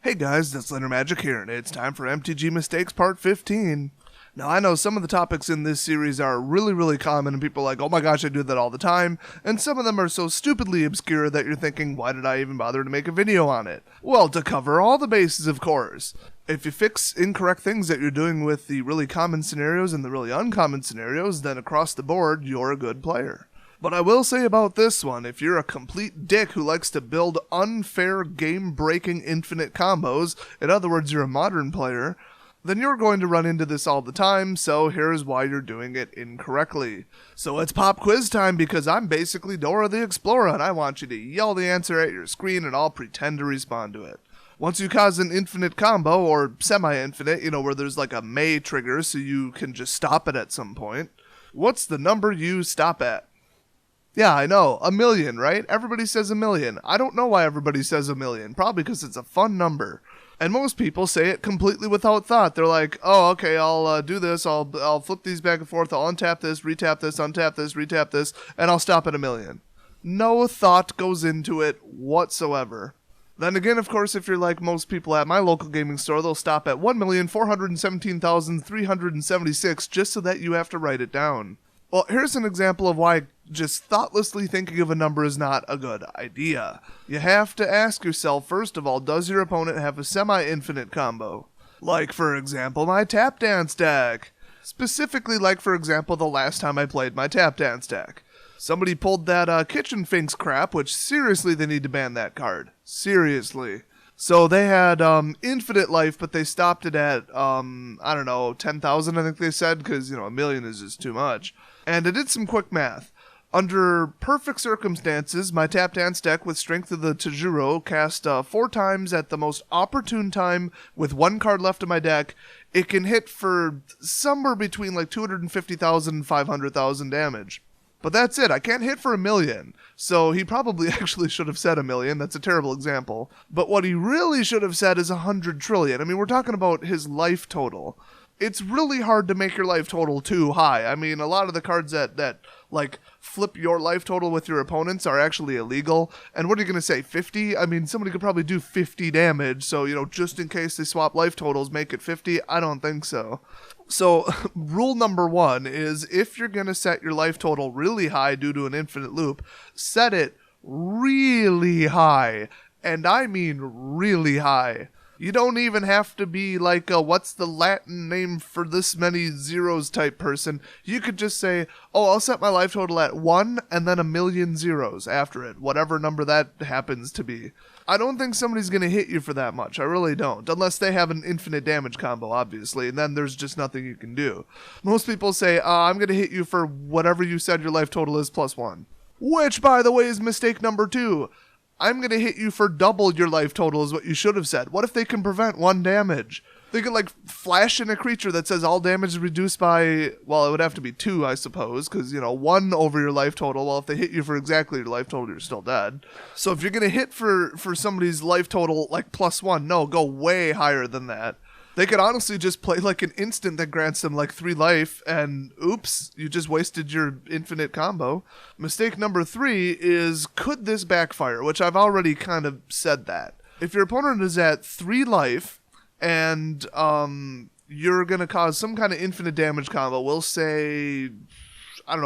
Hey guys, that's Leonard Magic here, and it's time for MTG Mistakes Part 15. Now, I know some of the topics in this series are really common, and people are like, oh my gosh, I do that all the time, and some of them are so stupidly obscure that you're thinking, why did I even bother to make a video on it? Well, to cover all the bases, of course. If you fix incorrect things that you're doing with the really common scenarios and the really uncommon scenarios, then across the board, you're a good player. But I will say about this one, if you're a complete dick who likes to build unfair game-breaking infinite combos, in other words, you're a modern player, then you're going to run into this all the time, so here's why you're doing it incorrectly. So it's pop quiz time because I'm basically Dora the Explorer and I want you to yell the answer at your screen and I'll pretend to respond to it. Once you cause an infinite combo, or semi-infinite, where there's like a may trigger so you can just stop it at some point, what's the number you stop at? Yeah, I know, 1,000,000, right? Everybody says 1,000,000. I don't know why everybody says 1,000,000, probably because it's a fun number. And most people say it completely without thought. They're like, oh, okay, I'll do this, I'll flip these back and forth, I'll untap this, retap this, untap this, retap this, and I'll stop at 1,000,000. No thought goes into it whatsoever. Then again, of course, if you're like most people at my local gaming store, they'll stop at 1,417,376 just so that you have to write it down. Well, here's an example of why just thoughtlessly thinking of a number is not a good idea. You have to ask yourself, first of all, does your opponent have a semi-infinite combo? Like, for example, my tap dance deck. Specifically, like, for example, the last time I played my tap dance deck. Somebody pulled that Kitchen Finks crap, which seriously they need to ban that card. Seriously. So they had infinite life, but they stopped it at, 10,000, I think they said, because, 1,000,000 is just too much. And I did some quick math. Under perfect circumstances, my tap dance deck with Strength of the Tajuro cast 4 times at the most opportune time with 1 card left in my deck. It can hit for somewhere between like 250,000 and 500,000 damage. But that's it. I can't hit for 1,000,000. So he probably actually should have said 1,000,000. That's a terrible example. But what he really should have said is 100 trillion. I mean, we're talking about his life total. It's really hard to make your life total too high. I mean, a lot of the cards that like flip your life total with your opponents are actually illegal. And what are you going to say, 50? I mean, somebody could probably do 50 damage. So, just in case they swap life totals, make it 50. I don't think so. So, rule number 1 is if you're going to set your life total really high due to an infinite loop, set it really high. And I mean really high. You don't even have to be like a what's the Latin name for this many zeros type person. You could just say, oh, I'll set my life total at 1 and then 1,000,000 zeros after it, whatever number that happens to be. I don't think somebody's going to hit you for that much. I really don't. Unless they have an infinite damage combo, obviously, and then there's just nothing you can do. Most people say, I'm going to hit you for whatever you said your life total is plus 1. Which, by the way, is mistake number 2. I'm going to hit you for double your life total is what you should have said. What if they can prevent 1 damage? They could flash in a creature that says all damage is reduced by, well, it would have to be 2, I suppose, because, 1 over your life total. Well, if they hit you for exactly your life total, you're still dead. So if you're going to hit for somebody's life total, plus 1, no, go way higher than that. They could honestly just play an instant that grants them 3 life, and oops, you just wasted your infinite combo. Mistake number 3 is, could this backfire? Which I've already kind of said that. If your opponent is at 3 life, and you're going to cause some kind of infinite damage combo, we'll say,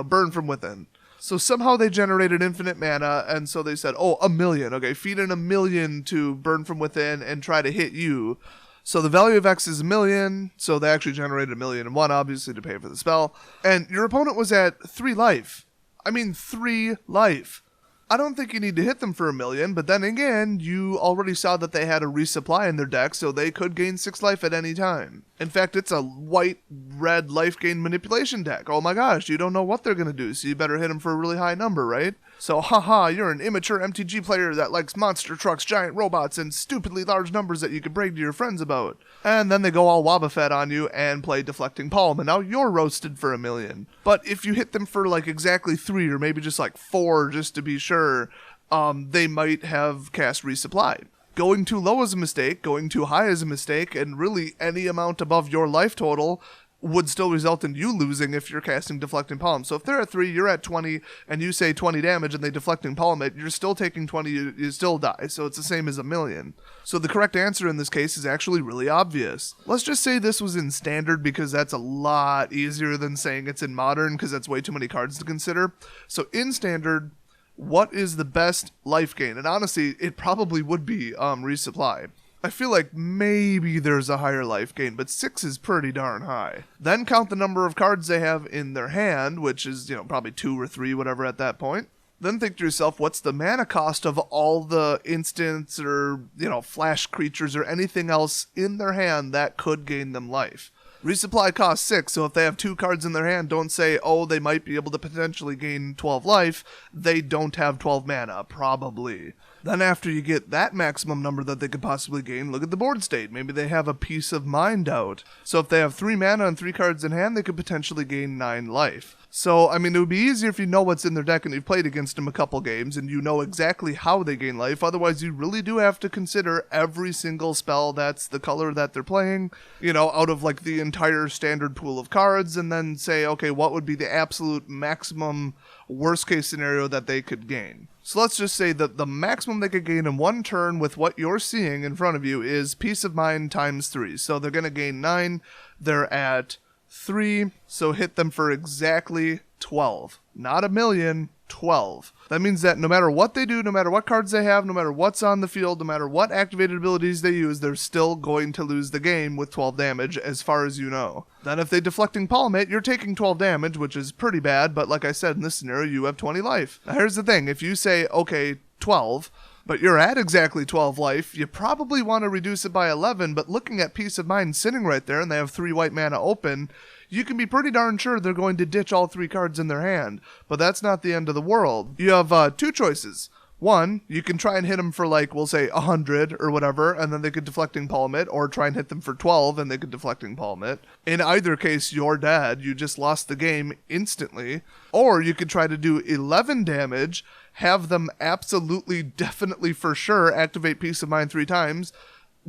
Burn from Within. So somehow they generated infinite mana, and so they said, oh, 1,000,000. Okay, feed in 1,000,000 to Burn from Within and try to hit you. So the value of X is 1,000,000, so they actually generated 1,000,001, obviously, to pay for the spell. And your opponent was at 3 life. I mean, 3 life. I don't think you need to hit them for 1,000,000, but then again, you already saw that they had a resupply in their deck, so they could gain 6 life at any time. In fact, it's a white-red life gain manipulation deck. Oh my gosh, you don't know what they're going to do, so you better hit them for a really high number, right? So, haha, you're an immature MTG player that likes monster trucks, giant robots, and stupidly large numbers that you can brag to your friends about. And then they go all Wobbuffet on you and play Deflecting Palm, and now you're roasted for 1,000,000. But if you hit them for exactly 3, or maybe just 4, just to be sure, they might have cast Resupply. Going too low is a mistake, going too high is a mistake, and really any amount above your life total would still result in you losing if you're casting Deflecting Palm. So if they're at 3, you're at 20, and you say 20 damage and they Deflecting Palm it, you're still taking 20, you still die. So it's the same as a million. So the correct answer in this case is actually really obvious. Let's just say this was in Standard because that's a lot easier than saying it's in Modern because that's way too many cards to consider. So in Standard, what is the best life gain? And honestly, it probably would be Resupply. I feel like maybe there's a higher life gain, but 6 is pretty darn high. Then count the number of cards they have in their hand, which is, probably 2 or 3, whatever at that point. Then think to yourself, what's the mana cost of all the instants or, flash creatures or anything else in their hand that could gain them life? Resupply costs 6, so if they have 2 cards in their hand, don't say, oh, they might be able to potentially gain 12 life. They don't have 12 mana, probably. Then after you get that maximum number that they could possibly gain, look at the board state. Maybe they have a Peace of Mind out. So if they have 3 mana and 3 cards in hand, they could potentially gain 9 life. So, it would be easier if you know what's in their deck and you've played against them a couple games and you know exactly how they gain life. Otherwise, you really do have to consider every single spell that's the color that they're playing, out of the entire Standard pool of cards, and then say, okay, what would be the absolute maximum worst case scenario that they could gain? So let's just say that the maximum they could gain in one turn with what you're seeing in front of you is Peace of Mind times 3. So they're going to gain 9. They're at 3. So hit them for exactly 12. Not a million, 12. That means that no matter what they do, no matter what cards they have, no matter what's on the field, no matter what activated abilities they use, they're still going to lose the game with 12 damage as far as you know. Then if they Deflecting Palm it, you're taking 12 damage, which is pretty bad, but like I said, in this scenario, you have 20 life. Now here's the thing, if you say, okay, 12, but you're at exactly 12 life, you probably want to reduce it by 11, but looking at Peace of Mind sitting right there, and they have 3 white mana open, you can be pretty darn sure they're going to ditch all 3 cards in their hand. But that's not the end of the world. You have 2 choices. One, you can try and hit them for we'll say 100 or whatever, and then they could Deflecting Palm it, or try and hit them for 12 and they could Deflecting Palm it. In either case, you're dead. You just lost the game instantly. Or you could try to do 11 damage, have them absolutely, definitely for sure activate Peace of Mind 3 times,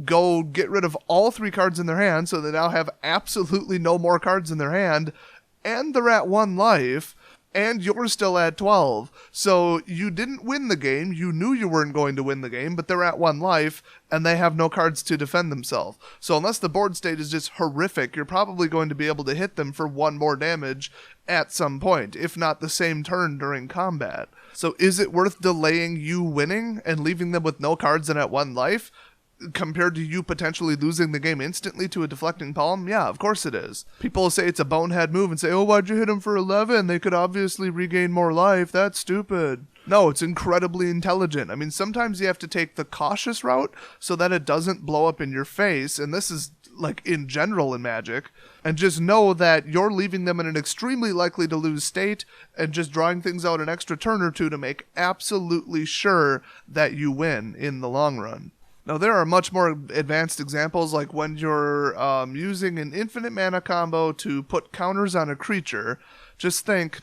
go get rid of all 3 cards in their hand, so they now have absolutely no more cards in their hand, and they're at 1 life, and you're still at 12. So you didn't win the game, you knew you weren't going to win the game, but they're at 1 life, and they have no cards to defend themselves. So unless the board state is just horrific, you're probably going to be able to hit them for 1 more damage at some point, if not the same turn during combat. So is it worth delaying you winning and leaving them with no cards and at 1 life, compared to you potentially losing the game instantly to a Deflecting Palm? Yeah, of course it is. People say it's a bonehead move and say, oh, why'd you hit him for 11? They could obviously regain more life. That's stupid. No, it's incredibly intelligent. Sometimes you have to take the cautious route so that it doesn't blow up in your face, and this is in general in Magic, and just know that you're leaving them in an extremely likely to lose state and just drawing things out an extra turn or 2 to make absolutely sure that you win in the long run. Now, there are much more advanced examples, like when you're using an infinite mana combo to put counters on a creature. Just think,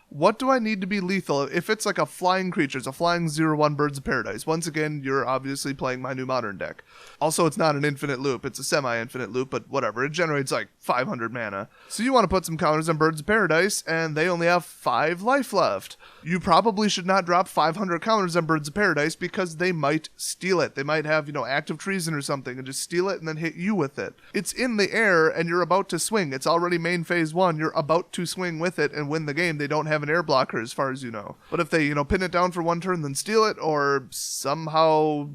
what do I need to be lethal? If it's a flying creature, it's a flying 0/1 Birds of Paradise. Once again, you're obviously playing my new Modern deck. Also, it's not an infinite loop. It's a semi-infinite loop, but whatever. It generates 500 mana. So you want to put some counters on Birds of Paradise, and they only have 5 life left. You probably should not drop 500 counters on Birds of Paradise because they might steal it. They might have, active treason or something and just steal it and then hit you with it. It's in the air and you're about to swing. It's already main phase 1. You're about to swing with it and win the game. They don't have an air blocker as far as you know. But if they, pin it down for 1 turn, then steal it, or somehow,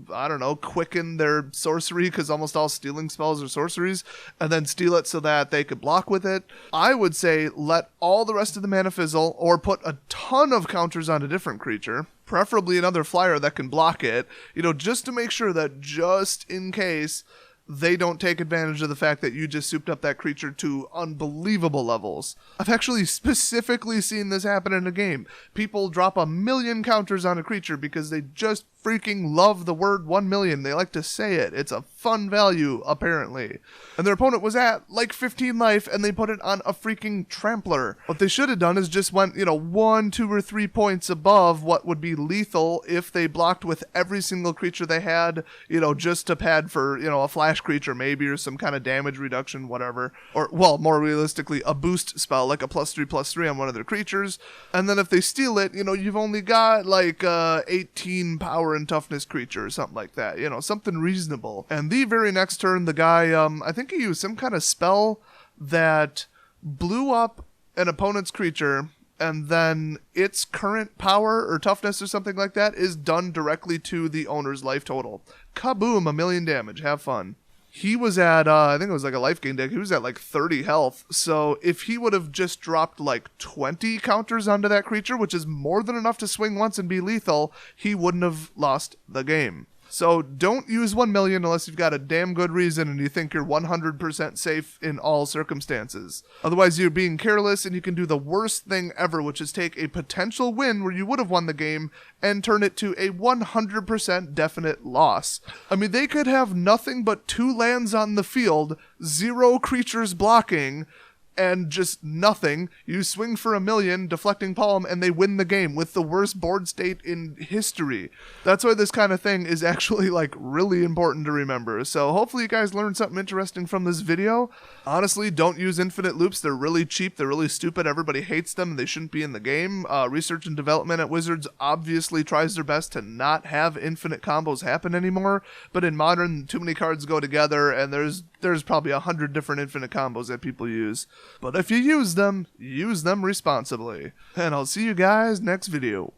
quicken their sorcery, because almost all stealing spells are sorceries, and then steal it so that they could block with it, I would say let all the rest of the mana fizzle, or put a ton of counters on a different creature, preferably another flyer that can block it, just to make sure that just in case they don't take advantage of the fact that you just souped up that creature to unbelievable levels. I've actually specifically seen this happen in a game. People drop 1,000,000 counters on a creature because they just freaking love the word 1 million. They like to say it. It's a fun value, apparently. And their opponent was at like 15 life, and they put it on a freaking trampler. What they should have done is just went, 1, 2, or 3 points above what would be lethal if they blocked with every single creature they had, just to pad for, a flash creature maybe, or some kind of damage reduction, whatever. Or, well, more realistically, a boost spell, like a +3/+3 on one of their creatures. And then if they steal it, you've only got like 18 power and toughness creature or something like that, something reasonable. And the very next turn, the guy, I think he used some kind of spell that blew up an opponent's creature, and then its current power or toughness or something like that is done directly to the owner's life total. Kaboom, 1 million damage. Have fun. He was at, I think it was like a life gain deck. He was at like 30 health. So if he would have just dropped like 20 counters onto that creature, which is more than enough to swing once and be lethal, he wouldn't have lost the game. So don't use 1 million unless you've got a damn good reason and you think you're 100% safe in all circumstances. Otherwise, you're being careless and you can do the worst thing ever, which is take a potential win where you would have won the game and turn it to a 100% definite loss. I mean, they could have nothing but 2 lands on the field, 0 creatures blocking, and just nothing. You swing for 1 million, deflecting palm, and they win the game with the worst board state in history. That's why this kind of thing is actually like really important to remember. So hopefully you guys learned something interesting from this video. Honestly, don't use infinite loops. They're really cheap. They're really stupid. Everybody hates them. They shouldn't be in the game. Research and development at Wizards obviously tries their best to not have infinite combos happen anymore. But in Modern, too many cards go together, and there's probably 100 different infinite combos that people use. But if you use them responsibly. And I'll see you guys next video.